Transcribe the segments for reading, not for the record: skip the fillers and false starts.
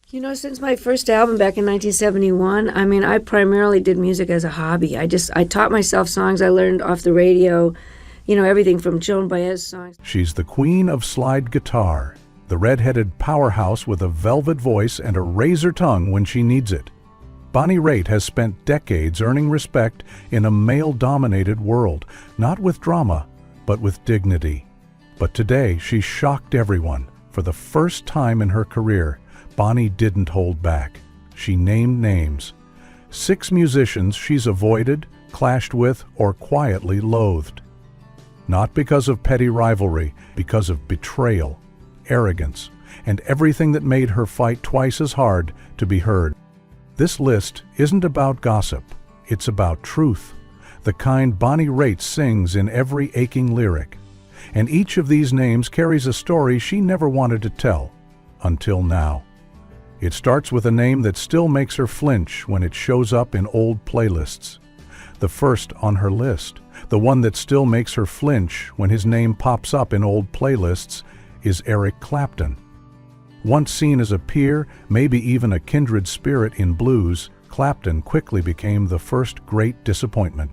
Since my first album back in 1971, I mean, I primarily did music as a hobby. I taught myself songs I learned off the radio, everything from Joan Baez songs. She's the queen of slide guitar, the red-headed powerhouse with a velvet voice and a razor tongue when she needs it. Bonnie Raitt has spent decades earning respect in a male-dominated world, not with drama, but with dignity. But today, she shocked everyone. For the first time in her career, Bonnie didn't hold back. She named names. 6 musicians she's avoided, clashed with, or quietly loathed. Not because of petty rivalry, because of betrayal, arrogance, and everything that made her fight twice as hard to be heard. This list isn't about gossip, it's about truth, the kind Bonnie Raitt sings in every aching lyric. And each of these names carries a story she never wanted to tell, until now. It starts with a name that still makes her flinch when it shows up in old playlists. The first on her list, the one that still makes her flinch when his name pops up in old playlists, is Eric Clapton. Once seen as a peer, maybe even a kindred spirit in blues, Clapton quickly became the first great disappointment.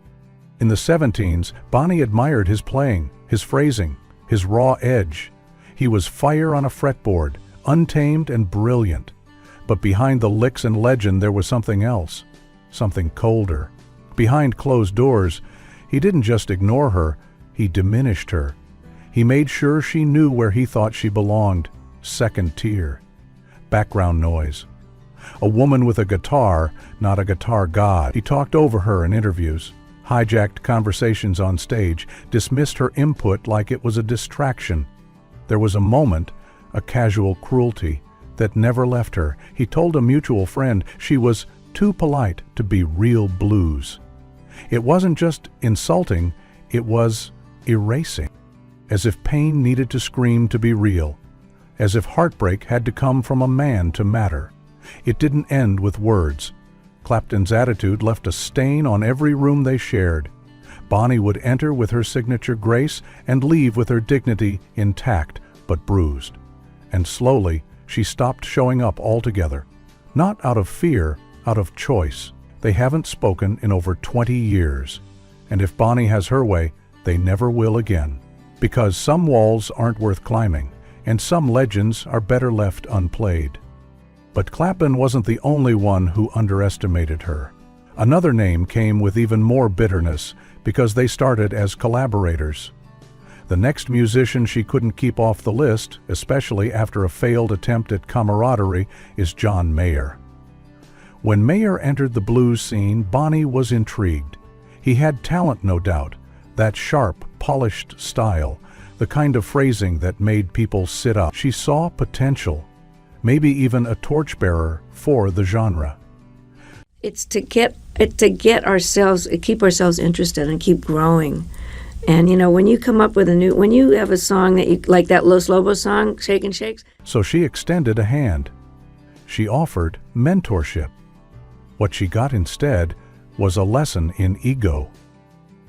In the 70s, Bonnie admired his playing, his phrasing, his raw edge. He was fire on a fretboard, untamed and brilliant. But behind the licks and legend there was something else, something colder. Behind closed doors, he didn't just ignore her, he diminished her. He made sure she knew where he thought she belonged, second tier, background noise. A woman with a guitar, not a guitar god. He talked over her in interviews, hijacked conversations on stage, dismissed her input like it was a distraction. There was a moment, a casual cruelty, that never left her. He told a mutual friend she was too polite to be real blues. It wasn't just insulting, it was erasing. As if pain needed to scream to be real. As if heartbreak had to come from a man to matter. It didn't end with words. Clapton's attitude left a stain on every room they shared. Bonnie would enter with her signature grace and leave with her dignity intact but bruised. And slowly, she stopped showing up altogether. Not out of fear, out of choice. They haven't spoken in over 20 years. And if Bonnie has her way, they never will again. Because some walls aren't worth climbing, and some legends are better left unplayed. But Clapton wasn't the only one who underestimated her. Another name came with even more bitterness because they started as collaborators. The next musician she couldn't keep off the list, especially after a failed attempt at camaraderie, is John Mayer. When Mayer entered the blues scene, Bonnie was intrigued. He had talent, no doubt, that sharp, polished style, the kind of phrasing that made people sit up. She saw potential, maybe even a torchbearer for the genre. It's to keep ourselves interested and keep growing. And when you come up with when you have a song that you like, that Los Lobos song, Shake and Shakes. So she extended a hand. She offered mentorship. What she got instead was a lesson in ego.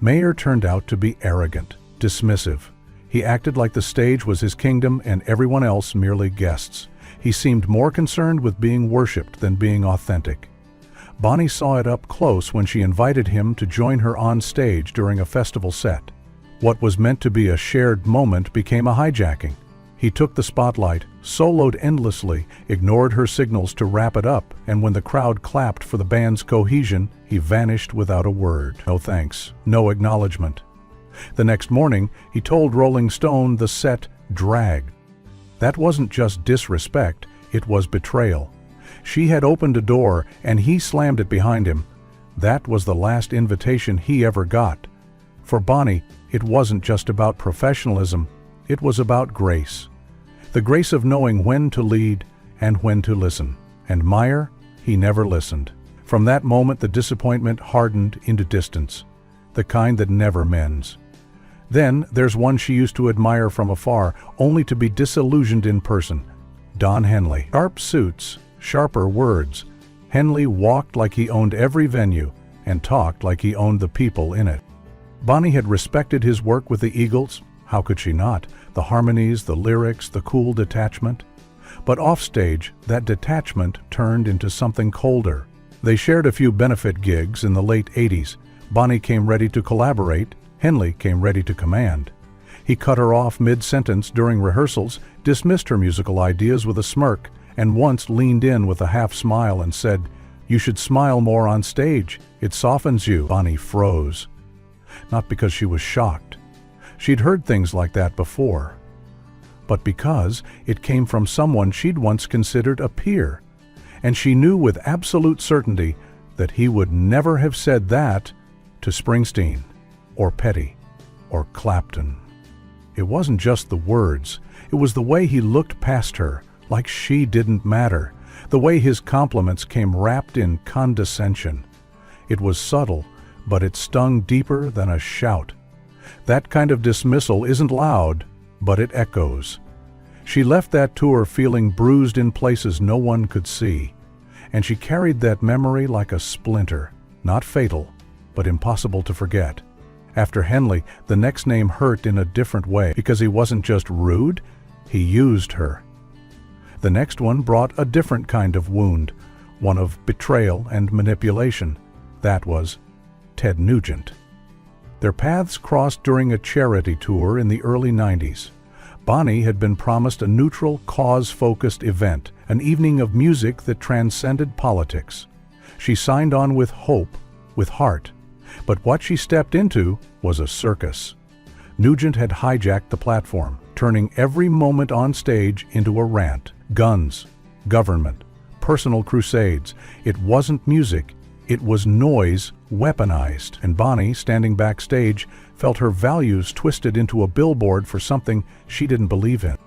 Mayer turned out to be arrogant, dismissive. He acted like the stage was his kingdom and everyone else merely guests. He seemed more concerned with being worshipped than being authentic. Bonnie saw it up close when she invited him to join her on stage during a festival set. What was meant to be a shared moment became a hijacking. He took the spotlight, soloed endlessly, ignored her signals to wrap it up, and when the crowd clapped for the band's cohesion, he vanished without a word. No thanks, no acknowledgement. The next morning, he told Rolling Stone the set dragged. That wasn't just disrespect, it was betrayal. She had opened a door, and he slammed it behind him. That was the last invitation he ever got. For Bonnie, it wasn't just about professionalism, it was about grace. The grace of knowing when to lead and when to listen. And Mayer, he never listened. From that moment, the disappointment hardened into distance, the kind that never mends. Then there's one she used to admire from afar, only to be disillusioned in person, Don Henley. Sharp suits, sharper words. Henley walked like he owned every venue and talked like he owned the people in it. Bonnie had respected his work with the Eagles. How could she not? The harmonies, the lyrics, the cool detachment. But offstage, that detachment turned into something colder. They shared a few benefit gigs in the late 80s. Bonnie came ready to collaborate, Henley came ready to command. He cut her off mid-sentence during rehearsals, dismissed her musical ideas with a smirk, and once leaned in with a half-smile and said, "You should smile more on stage. It softens you." Bonnie froze. Not because she was shocked. She'd heard things like that before. But because it came from someone she'd once considered a peer. And she knew with absolute certainty that he would never have said that to Springsteen, or Petty, or Clapton. It wasn't just the words. It was the way he looked past her, like she didn't matter. The way his compliments came wrapped in condescension. It was subtle, but it stung deeper than a shout. That kind of dismissal isn't loud, but it echoes. She left that tour feeling bruised in places no one could see, and she carried that memory like a splinter, not fatal, but impossible to forget. After Henley, the next name hurt in a different way, because he wasn't just rude, he used her. The next one brought a different kind of wound, one of betrayal and manipulation. That was Ted Nugent. Their paths crossed during a charity tour in the early 90s. Bonnie had been promised a neutral, cause-focused event, an evening of music that transcended politics. She signed on with hope, with heart. But what she stepped into was a circus. Nugent had hijacked the platform, turning every moment on stage into a rant. Guns, government, personal crusades. It wasn't music. It was noise weaponized, and Bonnie, standing backstage, felt her values twisted into a billboard for something she didn't believe in.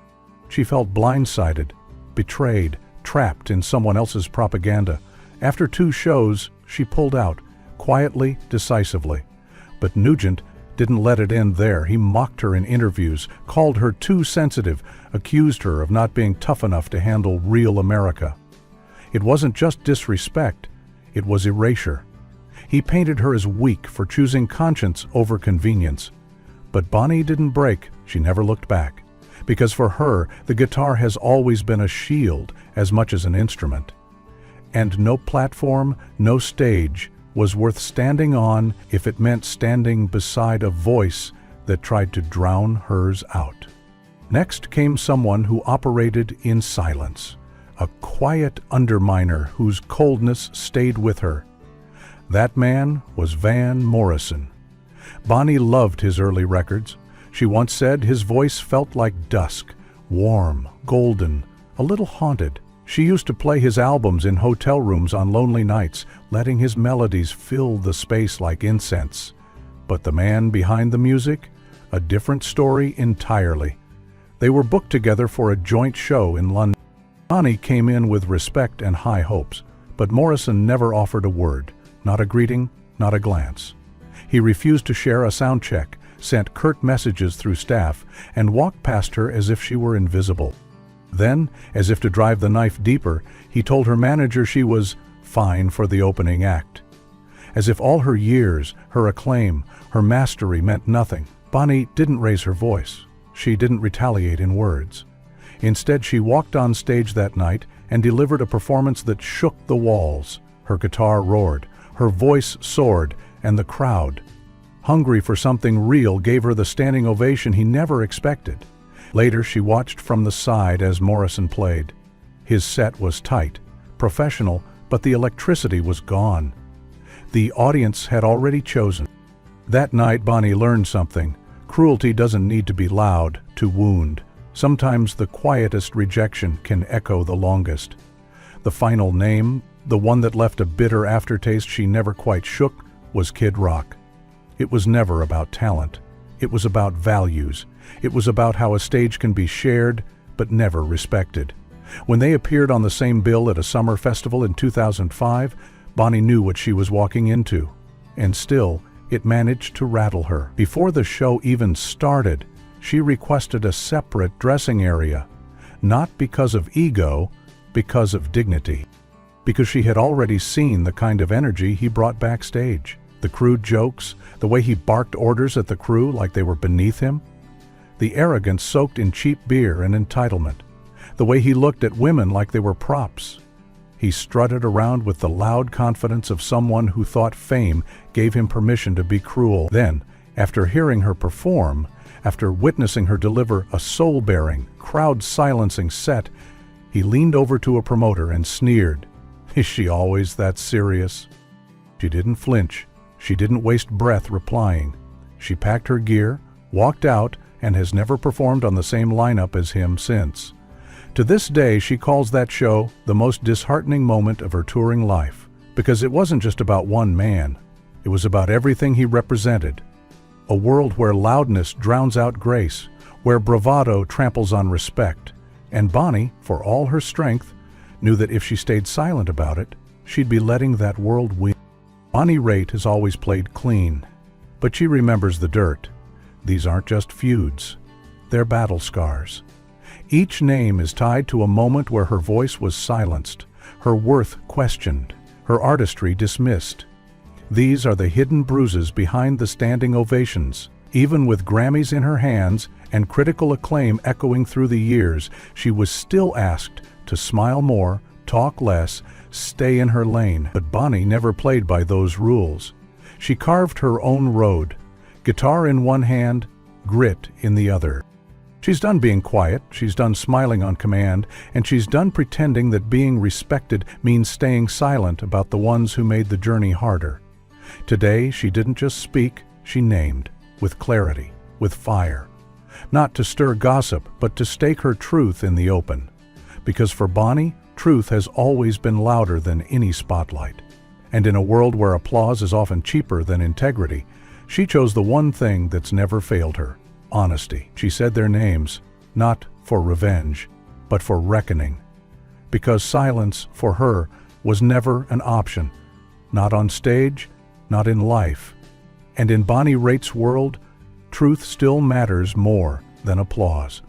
She felt blindsided, betrayed, trapped in someone else's propaganda. After 2 shows, she pulled out, quietly, decisively. But Nugent didn't let it end there. He mocked her in interviews, called her too sensitive, accused her of not being tough enough to handle real America. It wasn't just disrespect. It was erasure. He painted her as weak for choosing conscience over convenience. But Bonnie didn't break. She never looked back. Because for her, the guitar has always been a shield as much as an instrument. And no platform, no stage was worth standing on if it meant standing beside a voice that tried to drown hers out. Next came someone who operated in silence. A quiet underminer whose coldness stayed with her. That man was Van Morrison. Bonnie loved his early records. She once said his voice felt like dusk, warm, golden, a little haunted. She used to play his albums in hotel rooms on lonely nights, letting his melodies fill the space like incense. But the man behind the music? A different story entirely. They were booked together for a joint show in London. Bonnie came in with respect and high hopes, but Morrison never offered a word, not a greeting, not a glance. He refused to share a sound check, sent curt messages through staff, and walked past her as if she were invisible. Then, as if to drive the knife deeper, he told her manager she was fine for the opening act. As if all her years, her acclaim, her mastery meant nothing. Bonnie didn't raise her voice. She didn't retaliate in words. Instead, she walked on stage that night and delivered a performance that shook the walls. Her guitar roared, her voice soared, and the crowd, hungry for something real, gave her the standing ovation he never expected. Later, she watched from the side as Morrison played. His set was tight, professional, but the electricity was gone. The audience had already chosen. That night, Bonnie learned something. Cruelty doesn't need to be loud to wound. Sometimes the quietest rejection can echo the longest. The final name, the one that left a bitter aftertaste she never quite shook, was Kid Rock. It was never about talent. It was about values. It was about how a stage can be shared, but never respected. When they appeared on the same bill at a summer festival in 2005, Bonnie knew what she was walking into. And still, it managed to rattle her. Before the show even started, she requested a separate dressing area, not because of ego, because of dignity. Because she had already seen the kind of energy he brought backstage. The crude jokes, the way he barked orders at the crew like they were beneath him. The arrogance soaked in cheap beer and entitlement. the way he looked at women like they were props. He strutted around with the loud confidence of someone who thought fame gave him permission to be cruel. Then, after hearing her perform, after witnessing her deliver a soul-bearing, crowd-silencing set, he leaned over to a promoter and sneered, "Is she always that serious?" She didn't flinch. She didn't waste breath replying. She packed her gear, walked out, and has never performed on the same lineup as him since. To this day, she calls that show the most disheartening moment of her touring life, because it wasn't just about one man. It was about everything he represented. A world where loudness drowns out grace, where bravado tramples on respect. And Bonnie, for all her strength, knew that if she stayed silent about it, she'd be letting that world win. Bonnie Raitt has always played clean, but she remembers the dirt. These aren't just feuds, they're battle scars. Each name is tied to a moment where her voice was silenced, her worth questioned, her artistry dismissed. These are the hidden bruises behind the standing ovations. Even with Grammys in her hands and critical acclaim echoing through the years, she was still asked to smile more, talk less, stay in her lane. But Bonnie never played by those rules. She carved her own road, guitar in one hand, grit in the other. She's done being quiet, she's done smiling on command, and she's done pretending that being respected means staying silent about the ones who made the journey harder. Today, she didn't just speak, she named, with clarity, with fire. Not to stir gossip, but to stake her truth in the open. Because for Bonnie, truth has always been louder than any spotlight. And in a world where applause is often cheaper than integrity, she chose the one thing that's never failed her: honesty. She said their names, not for revenge, but for reckoning. Because silence, for her, was never an option. Not on stage, not in life. And in Bonnie Raitt's world, truth still matters more than applause.